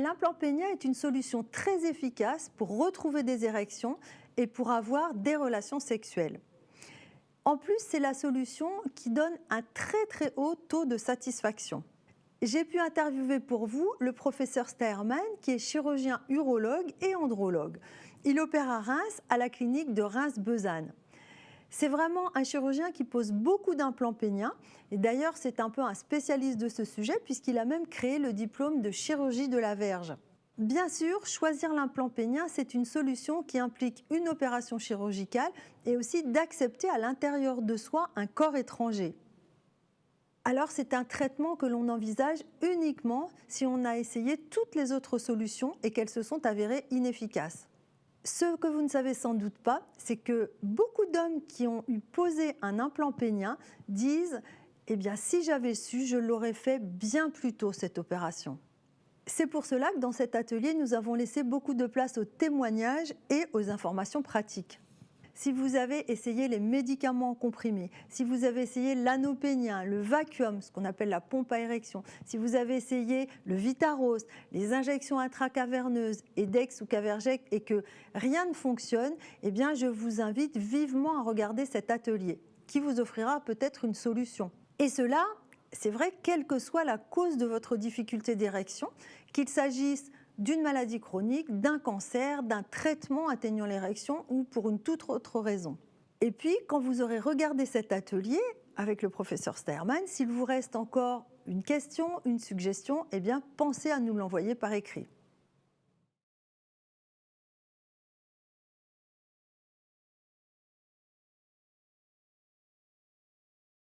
l'implant pénien est une solution très efficace pour retrouver des érections et pour avoir des relations sexuelles. En plus, c'est la solution qui donne un très haut taux de satisfaction. J'ai pu interviewer pour vous le professeur Steherman, qui est chirurgien urologue et andrologue. Il opère à Reims, à la clinique de Reims-Besanne. C'est vraiment un chirurgien qui pose beaucoup d'implants péniens. Et d'ailleurs, c'est un peu un spécialiste de ce sujet, puisqu'il a même créé le diplôme de chirurgie de la verge. Bien sûr, choisir l'implant pénien, c'est une solution qui implique une opération chirurgicale et aussi d'accepter à l'intérieur de soi un corps étranger. Alors c'est un traitement que l'on envisage uniquement si on a essayé toutes les autres solutions et qu'elles se sont avérées inefficaces. Ce que vous ne savez sans doute pas, c'est que beaucoup d'hommes qui ont eu posé un implant pénien disent « Eh bien, si j'avais su, je l'aurais fait bien plus tôt cette opération ». C'est pour cela que dans cet atelier, nous avons laissé beaucoup de place aux témoignages et aux informations pratiques. Si vous avez essayé les médicaments comprimés, si vous avez essayé l'anneau pénien, le vacuum, ce qu'on appelle la pompe à érection, si vous avez essayé le Vitaros, les injections intracaverneuses, Edex ou Caverject et que rien ne fonctionne, eh bien je vous invite vivement à regarder cet atelier qui vous offrira peut-être une solution. Et cela, c'est vrai, quelle que soit la cause de votre difficulté d'érection, qu'il s'agisse d'une maladie chronique, d'un cancer, d'un traitement atteignant l'érection ou pour une toute autre raison. Et puis, quand vous aurez regardé cet atelier avec le professeur Steherman, s'il vous reste encore une question, une suggestion, eh bien, pensez à nous l'envoyer par écrit.